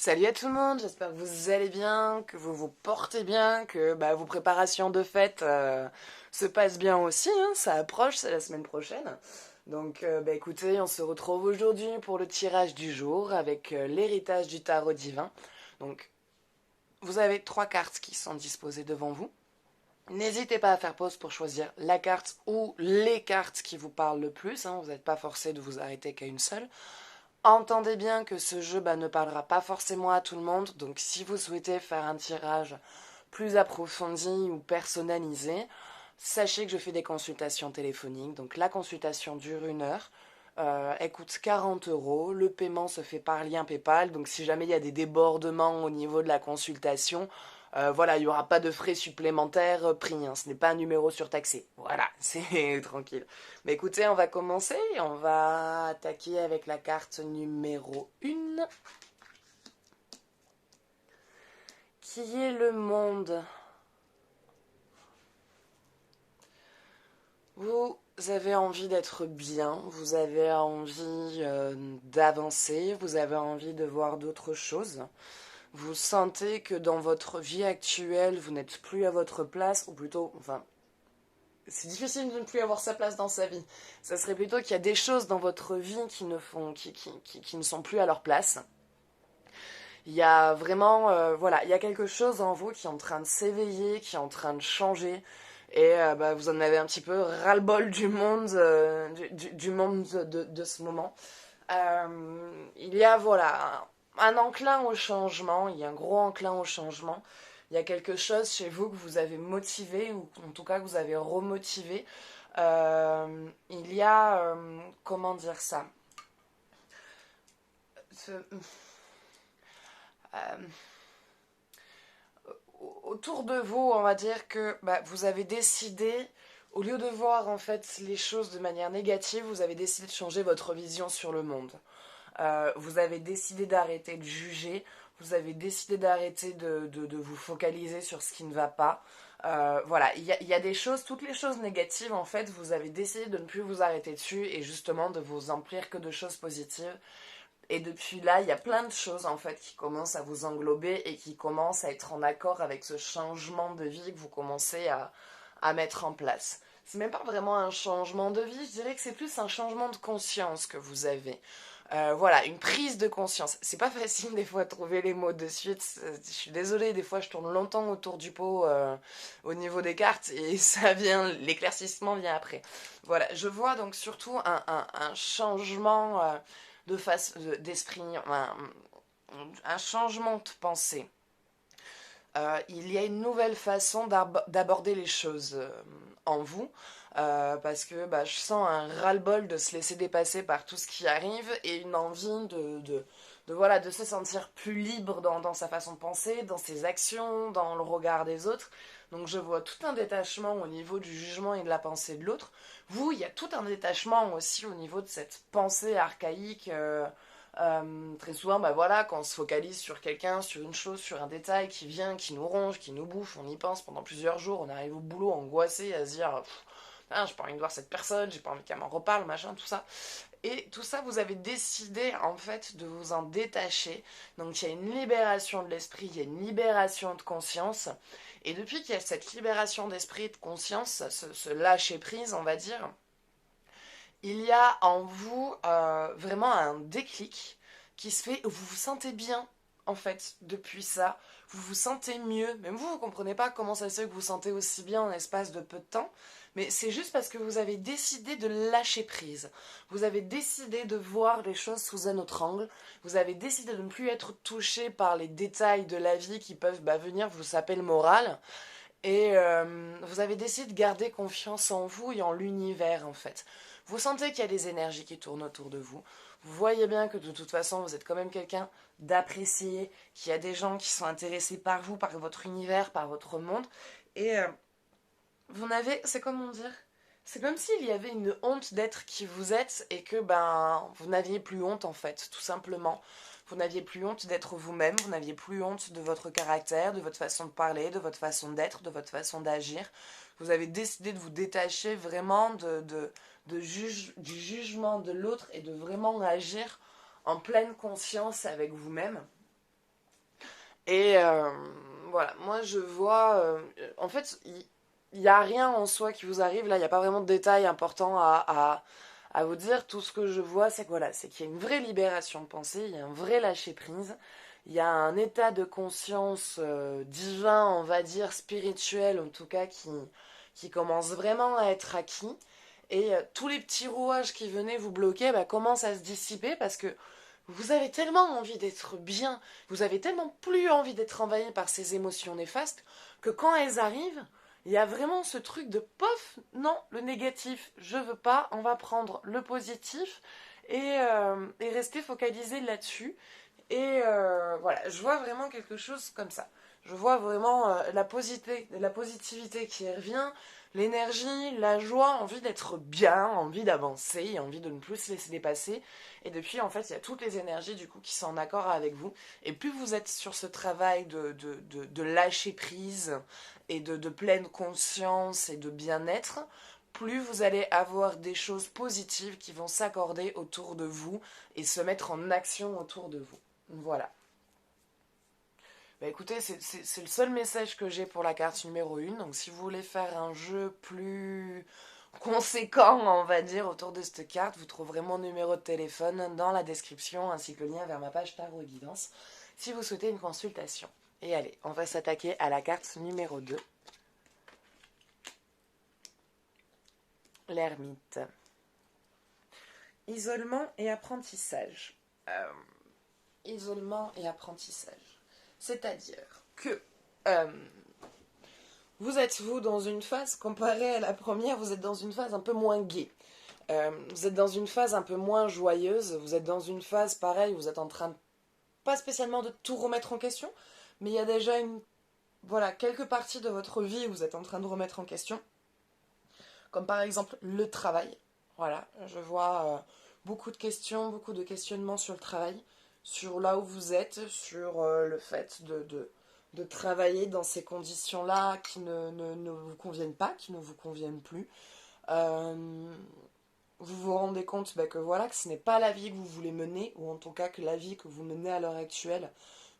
Salut à tout le monde, j'espère que vous allez bien, que vous vous portez bien, que vos préparations de fête se passent bien aussi, hein, ça approche, c'est la semaine prochaine. Donc écoutez, on se retrouve aujourd'hui pour le tirage du jour avec l'héritage du tarot divin. Donc vous avez trois cartes qui sont disposées devant vous. N'hésitez pas à faire pause pour choisir la carte ou les cartes qui vous parlent le plus, hein, vous n'êtes pas forcé de vous arrêter qu'à une seule. Entendez bien que ce jeu ne parlera pas forcément à tout le monde, donc si vous souhaitez faire un tirage plus approfondi ou personnalisé, sachez que je fais des consultations téléphoniques, donc la consultation dure 1 heure, elle coûte 40 €, le paiement se fait par lien PayPal, donc si jamais il y a des débordements au niveau de la consultation, voilà, il n'y aura pas de frais supplémentaires pris, hein, ce n'est pas un numéro surtaxé, voilà, c'est tranquille. Mais écoutez, on va commencer, on va attaquer avec la carte numéro 1, qui est le monde. Vous avez envie d'être bien, vous avez envie d'avancer, vous avez envie de voir d'autres choses. Vous sentez que dans votre vie actuelle, vous n'êtes plus à votre place, ou plutôt, enfin, c'est difficile de ne plus avoir sa place dans sa vie. Ça serait plutôt qu'il y a des choses dans votre vie qui ne sont plus à leur place. Il y a vraiment, voilà, il y a quelque chose en vous qui est en train de s'éveiller, qui est en train de changer. Et vous en avez un petit peu ras-le-bol du monde, du monde de ce moment. Il y a, voilà, un enclin au changement, il y a un gros enclin au changement. Il y a quelque chose chez vous que vous avez motivé, ou en tout cas que vous avez remotivé. Il y a, comment dire ça Ce- euh, Autour de vous, on va dire que vous avez décidé, au lieu de voir en fait les choses de manière négative, vous avez décidé de changer votre vision sur le monde. Vous avez décidé d'arrêter de juger, vous avez décidé d'arrêter de vous focaliser sur ce qui ne va pas. Voilà, il y a des choses, toutes les choses négatives en fait, vous avez décidé de ne plus vous arrêter dessus et justement de vous emplir que de choses positives. Et depuis là, il y a plein de choses en fait qui commencent à vous englober et qui commencent à être en accord avec ce changement de vie que vous commencez à mettre en place. C'est même pas vraiment un changement de vie, je dirais que c'est plus un changement de conscience que vous avez. Voilà, une prise de conscience. C'est pas facile des fois de trouver les mots de suite. Je suis désolée, des fois je tourne longtemps autour du pot au niveau des cartes et ça vient, l'éclaircissement vient après. Voilà, je vois donc surtout un changement d'esprit, un changement de pensée. Il y a une nouvelle façon d'aborder les choses en vous. Parce que je sens un ras-le-bol de se laisser dépasser par tout ce qui arrive et une envie voilà, de se sentir plus libre dans sa façon de penser, dans ses actions, dans le regard des autres. Donc je vois tout un détachement au niveau du jugement et de la pensée de l'autre. Vous, il y a tout un détachement aussi au niveau de cette pensée archaïque. Très souvent, voilà, quand on se focalise sur quelqu'un, sur une chose, sur un détail qui vient, qui nous ronge, qui nous bouffe, on y pense pendant plusieurs jours, on arrive au boulot angoissé à se dire j'ai pas envie de voir cette personne, j'ai pas envie qu'elle m'en reparle, machin, tout ça. Et tout ça, vous avez décidé en fait de vous en détacher. Donc il y a une libération de l'esprit, il y a une libération de conscience. Et depuis qu'il y a cette libération d'esprit et de conscience, ce lâcher prise, on va dire, il y a en vous vraiment un déclic qui se fait, vous vous sentez bien en fait depuis ça, vous vous sentez mieux, même vous comprenez pas comment ça se fait que vous vous sentez aussi bien en l'espace de peu de temps, mais c'est juste parce que vous avez décidé de lâcher prise, vous avez décidé de voir les choses sous un autre angle, vous avez décidé de ne plus être touché par les détails de la vie qui peuvent venir vous saper le moral, et vous avez décidé de garder confiance en vous et en l'univers en fait. Vous sentez qu'il y a des énergies qui tournent autour de vous. Vous voyez bien que de toute façon, vous êtes quand même quelqu'un d'apprécié, qu'il y a des gens qui sont intéressés par vous, par votre univers, par votre monde. Et vous n'avez, c'est comment dire, c'est comme s'il y avait une honte d'être qui vous êtes et que vous n'aviez plus honte en fait, tout simplement. Vous n'aviez plus honte d'être vous-même, vous n'aviez plus honte de votre caractère, de votre façon de parler, de votre façon d'être, de votre façon d'agir. Vous avez décidé de vous détacher vraiment du jugement de l'autre et de vraiment agir en pleine conscience avec vous-même. Et voilà, moi je vois, en fait, il n'y a rien en soi qui vous arrive, là, il n'y a pas vraiment de détails importants à vous dire. Tout ce que je vois, c'est que voilà, c'est qu'il y a une vraie libération de pensée, il y a un vrai lâcher-prise, il y a un état de conscience divin, on va dire, spirituel en tout cas, qui commence vraiment à être acquis. Et tous les petits rouages qui venaient vous bloquer bah, commencent à se dissiper parce que vous avez tellement envie d'être bien, vous avez tellement plus envie d'être envahi par ces émotions néfastes que quand elles arrivent, il y a vraiment ce truc de pof, non, le négatif, je veux pas, on va prendre le positif et rester focalisé là-dessus. Et voilà, je vois vraiment quelque chose comme ça. Je vois vraiment la positivité qui revient, l'énergie, la joie, envie d'être bien, envie d'avancer, envie de ne plus se laisser dépasser. Et depuis, en fait, il y a toutes les énergies du coup qui sont en accord avec vous. Et plus vous êtes sur ce travail de lâcher prise et de pleine conscience et de bien-être, plus vous allez avoir des choses positives qui vont s'accorder autour de vous et se mettre en action autour de vous. Voilà. Bah écoutez, c'est le seul message que j'ai pour la carte numéro 1. Donc si vous voulez faire un jeu plus conséquent, on va dire, autour de cette carte, vous trouverez mon numéro de téléphone dans la description ainsi que le lien vers ma page Tarot Guidance si vous souhaitez une consultation. Et allez, on va s'attaquer à la carte numéro 2. L'ermite. Isolement et apprentissage. Isolement et apprentissage. C'est-à-dire que euh, vous êtes, vous, dans une phase, comparée à la première, vous êtes dans une phase un peu moins gaie. Vous êtes dans une phase un peu moins joyeuse, vous êtes dans une phase, pareil, vous êtes en train, pas spécialement de tout remettre en question, mais il y a déjà voilà, quelques parties de votre vie où vous êtes en train de remettre en question, comme par exemple le travail. Voilà, je vois beaucoup de questions, beaucoup de questionnements sur le travail, sur là où vous êtes, sur le fait de travailler dans ces conditions-là qui ne vous conviennent pas, qui ne vous conviennent plus. Euh, vous vous rendez compte bah, que voilà, que ce n'est pas la vie que vous voulez mener, ou en tout cas que la vie que vous menez à l'heure actuelle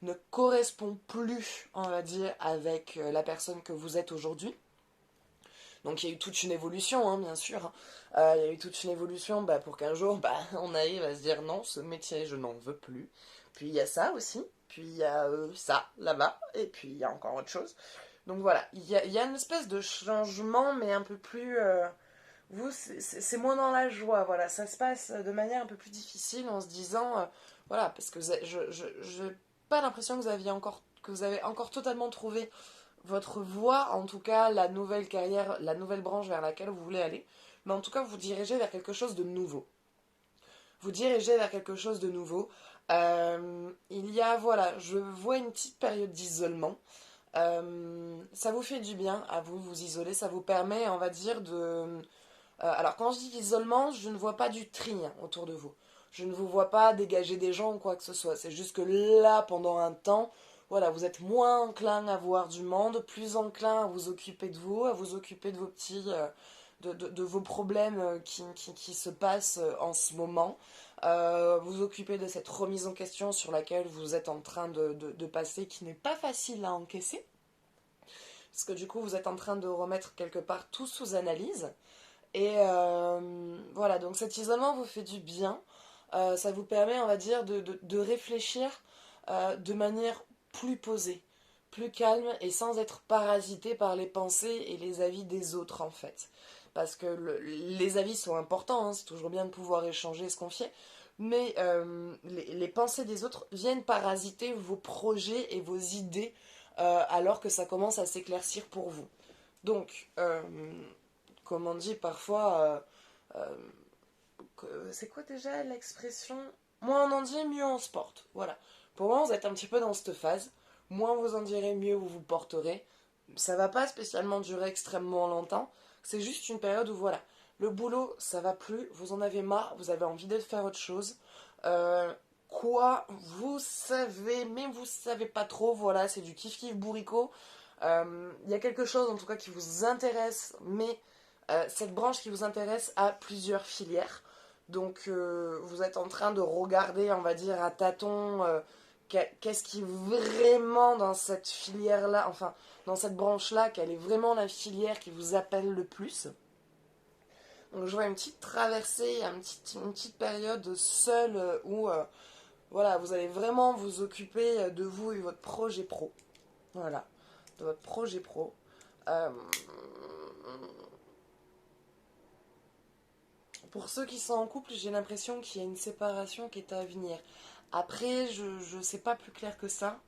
ne correspond plus, on va dire, avec la personne que vous êtes aujourd'hui. Donc il y a eu toute une évolution, hein, bien sûr. Il y a eu toute une évolution bah, pour qu'un jour, bah, on arrive à se dire non, ce métier, je n'en veux plus. Puis il y a ça aussi. Puis il y a ça, là-bas. Et puis il y a encore autre chose. Donc voilà, il y a une espèce de changement, mais un peu plus... vous, c'est moins dans la joie, voilà. Ça se passe de manière un peu plus difficile en se disant... voilà, parce que je n'ai pas l'impression que vous avez encore totalement trouvé votre voie, en tout cas la nouvelle carrière, la nouvelle branche vers laquelle vous voulez aller, mais en tout cas vous dirigez vers quelque chose de nouveau. Vous dirigez vers quelque chose de nouveau. Il y a, voilà, je vois une petite période d'isolement. Ça vous fait du bien à vous, vous isoler, ça vous permet, on va dire, alors quand je dis isolement, je ne vois pas du tri autour de vous. Je ne vous vois pas dégager des gens ou quoi que ce soit. C'est juste que là, pendant un temps, voilà, vous êtes moins enclin à voir du monde, plus enclin à vous occuper de vous, à vous occuper de vos petits, de vos problèmes qui se passent en ce moment. Vous occuper de cette remise en question sur laquelle vous êtes en train de passer, qui n'est pas facile à encaisser. Parce que du coup, vous êtes en train de remettre quelque part tout sous analyse. Et voilà, donc cet isolement vous fait du bien. Ça vous permet, on va dire, de réfléchir de manière plus posée, plus calme et sans être parasité par les pensées et les avis des autres, en fait. Parce que les avis sont importants, hein, c'est toujours bien de pouvoir échanger et se confier. Mais les pensées des autres viennent parasiter vos projets et vos idées alors que ça commence à s'éclaircir pour vous. Donc, comme on dit parfois, c'est quoi déjà l'expression? Moins on en dit, mieux on se porte. Voilà. Pour moi, vous êtes un petit peu dans cette phase. Moins vous en direz, mieux vous vous porterez. Ça va pas spécialement durer extrêmement longtemps. C'est juste une période où, voilà, le boulot, ça va plus, vous en avez marre, vous avez envie de faire autre chose. Quoi, vous savez, mais vous savez pas trop, voilà, c'est du kiff-kiff bourricot. Il y a quelque chose en tout cas qui vous intéresse, mais cette branche qui vous intéresse a plusieurs filières. Donc vous êtes en train de regarder, on va dire, à tâtons qu'est-ce qui vraiment dans cette filière-là, enfin dans cette branche-là, quelle est vraiment la filière qui vous appelle le plus. Donc je vois une petite traversée, une petite période seule où voilà, vous allez vraiment vous occuper de vous et votre projet pro. Voilà, de votre projet pro. Euh, pour ceux qui sont en couple, j'ai l'impression qu'il y a une séparation qui est à venir. Après, je sais pas plus clair que ça.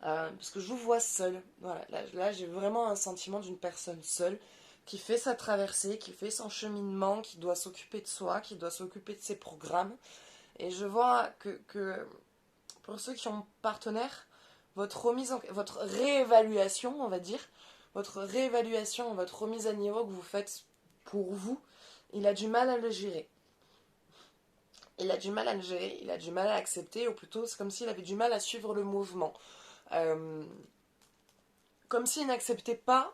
Parce que je vous vois seul. Voilà, là j'ai vraiment un sentiment d'une personne seule qui fait sa traversée, qui fait son cheminement, qui doit s'occuper de soi, qui doit s'occuper de ses programmes. Et je vois que pour ceux qui ont partenaire, votre réévaluation, on va dire, votre réévaluation, votre remise à niveau que vous faites pour vous, il a du mal à le gérer. Il a du mal à le gérer, il a du mal à accepter, ou plutôt c'est comme s'il avait du mal à suivre le mouvement. Euh, Comme s'il n'acceptait pas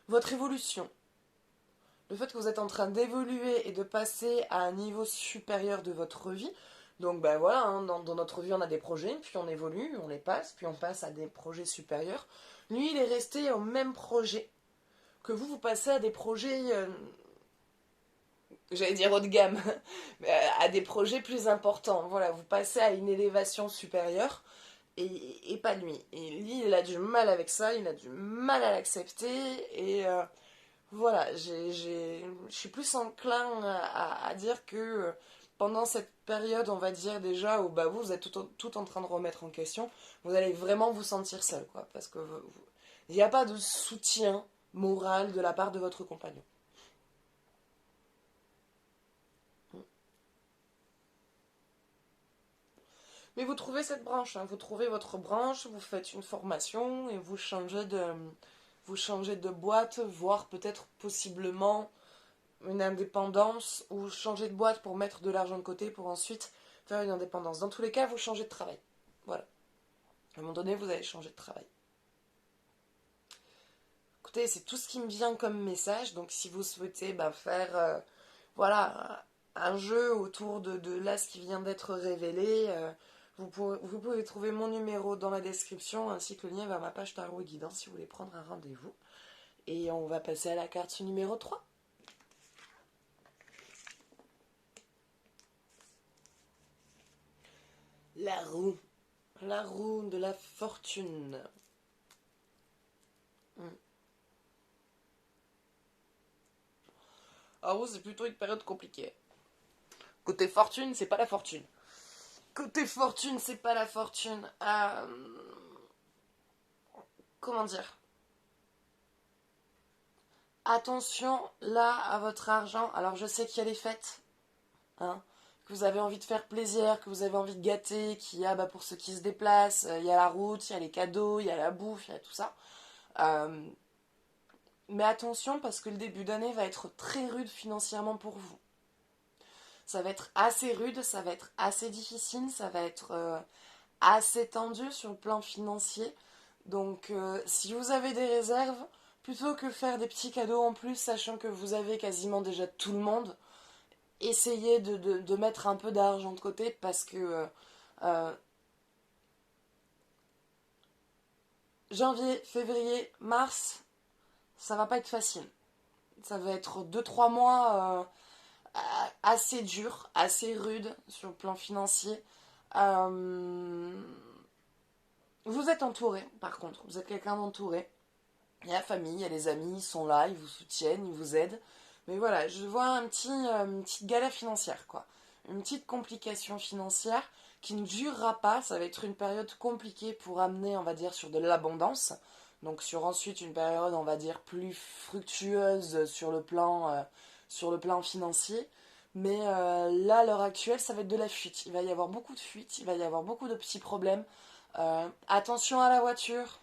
votre évolution. Le fait que vous êtes en train d'évoluer et de passer à un niveau supérieur de votre vie. Donc ben voilà, hein, dans notre vie on a des projets, puis on évolue, on les passe, puis on passe à des projets supérieurs. Lui il est resté au même projet que vous passez à des projets, j'allais dire haut de gamme, à des projets plus importants. Voilà, vous passez à une élévation supérieure. Et pas lui. Et lui, il a du mal avec ça, il a du mal à l'accepter. Et voilà, je suis plus enclin à dire que pendant cette période, on va dire déjà, où bah, vous êtes tout en train de remettre en question, vous allez vraiment vous sentir seul, quoi. Parce que il n'y a pas de soutien moral de la part de votre compagnon. Mais vous trouvez cette branche, hein, vous trouvez votre branche, vous faites une formation et vous changez de boîte, voire peut-être possiblement une indépendance ou changer de boîte pour mettre de l'argent de côté pour ensuite faire une indépendance. Dans tous les cas, vous changez de travail. Voilà. À un moment donné, vous allez changer de travail. Écoutez, c'est tout ce qui me vient comme message. Donc, si vous souhaitez faire voilà, un jeu autour de là ce qui vient d'être révélé, vous pouvez trouver mon numéro dans la description ainsi que le lien vers ma page tarot et guidance si vous voulez prendre un rendez-vous. Et on va passer à la carte numéro 3. La roue. La roue de la fortune. Alors vous, c'est plutôt une période compliquée. Côté fortune, c'est pas la fortune. Côté fortune, c'est pas la fortune. Comment dire? Attention là à votre argent. Alors je sais qu'il y a les fêtes, hein, que vous avez envie de faire plaisir, que vous avez envie de gâter, qu'il y a pour ceux qui se déplacent, il y a la route, il y a les cadeaux, il y a la bouffe, il y a tout ça. Euh, mais attention parce que le début d'année va être très rude financièrement pour vous. Ça va être assez rude, ça va être assez difficile, ça va être assez tendu sur le plan financier. Donc si vous avez des réserves, plutôt que faire des petits cadeaux en plus, sachant que vous avez quasiment déjà tout le monde, essayez de mettre un peu d'argent de côté parce que euh, janvier, février, mars, ça va pas être facile. Ça va être 2-3 mois assez durs, assez rudes sur le plan financier. Euh, Vous êtes entouré, par contre, vous êtes quelqu'un d'entouré. Il y a la famille, il y a les amis, ils sont là, ils vous soutiennent, ils vous aident. Mais voilà, je vois une petite galère financière, quoi. Une petite complication financière qui ne durera pas. Ça va être une période compliquée pour amener, on va dire, sur de l'abondance. Donc sur ensuite une période, on va dire, plus fructueuse sur le plan financier. Mais là, à l'heure actuelle, ça va être de la fuite. Il va y avoir beaucoup de fuites, il va y avoir beaucoup de petits problèmes. Attention à la voiture.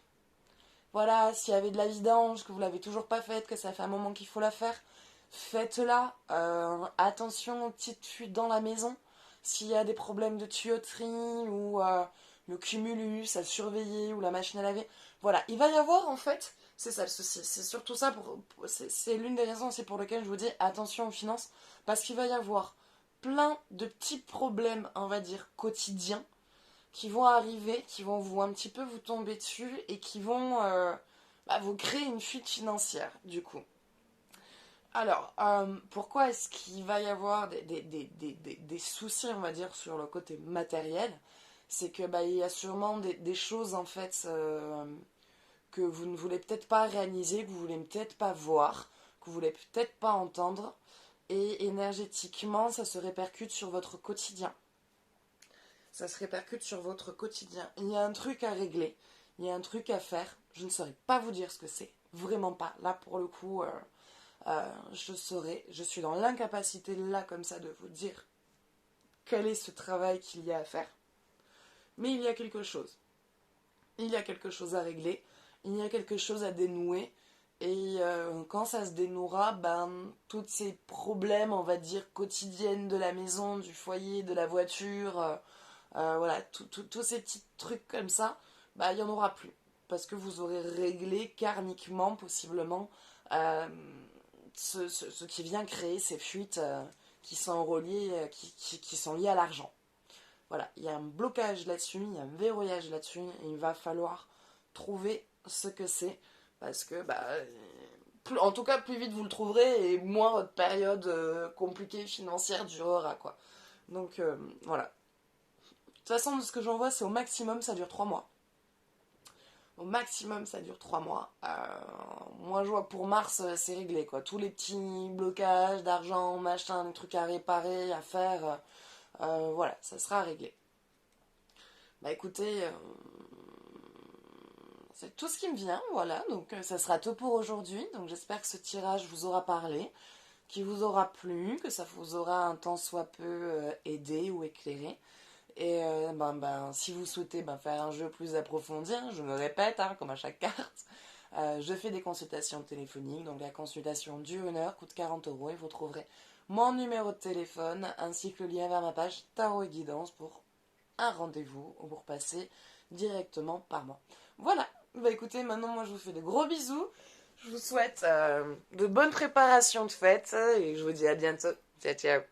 Voilà, s'il y avait de la vidange, que vous l'avez toujours pas faite, que ça fait un moment qu'il faut la faire, faites-la. Attention aux petites fuites dans la maison. S'il y a des problèmes de tuyauterie ou le cumulus à surveiller ou la machine à laver. Voilà, il va y avoir en fait, c'est ça le souci. C'est surtout ça, c'est l'une des raisons aussi pour lesquelles je vous dis attention aux finances. Parce qu'il va y avoir plein de petits problèmes, on va dire, quotidiens qui vont arriver, qui vont vous un petit peu vous tomber dessus et qui vont vous créer une fuite financière du coup. Alors, pourquoi est-ce qu'il va y avoir des soucis, on va dire, sur le côté matériel? C'est que il y a sûrement des choses en fait que vous ne voulez peut-être pas réaliser, que vous voulez peut-être pas voir, que vous voulez peut-être pas entendre, et énergétiquement, ça se répercute sur votre quotidien. Ça se répercute sur votre quotidien. Il y a un truc à régler, il y a un truc à faire. Je ne saurais pas vous dire ce que c'est, vraiment pas. Là, pour le coup, je suis dans l'incapacité là comme ça de vous dire quel est ce travail qu'il y a à faire. Mais il y a quelque chose. Il y a quelque chose à régler, il y a quelque chose à dénouer. Et quand ça se dénouera, tous ces problèmes, on va dire, quotidiennes de la maison, du foyer, de la voiture, voilà, tous ces petits trucs comme ça, il n'y en aura plus. Parce que vous aurez réglé karmiquement, possiblement, euh, ce qui vient créer ces fuites qui sont reliées, qui sont liées à l'argent. Voilà, il y a un blocage là-dessus, il y a un verrouillage là-dessus, et il va falloir trouver ce que c'est, parce que, en tout cas, plus vite vous le trouverez, et moins votre période compliquée financière durera, quoi. Donc, voilà. De toute façon, de ce que j'en vois, c'est au maximum, ça dure 3 mois. Au maximum, ça dure 3 mois. Moi, je vois pour mars, c'est réglé, quoi. Tous les petits blocages d'argent, machin, des trucs à réparer, à faire, voilà, ça sera réglé. Écoutez, c'est tout ce qui me vient, voilà. Donc, ça sera tout pour aujourd'hui. Donc, j'espère que ce tirage vous aura parlé, qu'il vous aura plu, que ça vous aura un tant soit peu aidé ou éclairé. Et si vous souhaitez faire un jeu plus approfondi, hein, je me répète, hein, comme à chaque carte, je fais des consultations téléphoniques. Donc la consultation dure 1 heure, coûte 40 € et vous trouverez mon numéro de téléphone ainsi que le lien vers ma page Tarot et Guidance pour un rendez-vous ou pour passer directement par moi. Voilà, écoutez, maintenant moi je vous fais de gros bisous. Je vous souhaite de bonnes préparations de fête et je vous dis à bientôt. Ciao, ciao.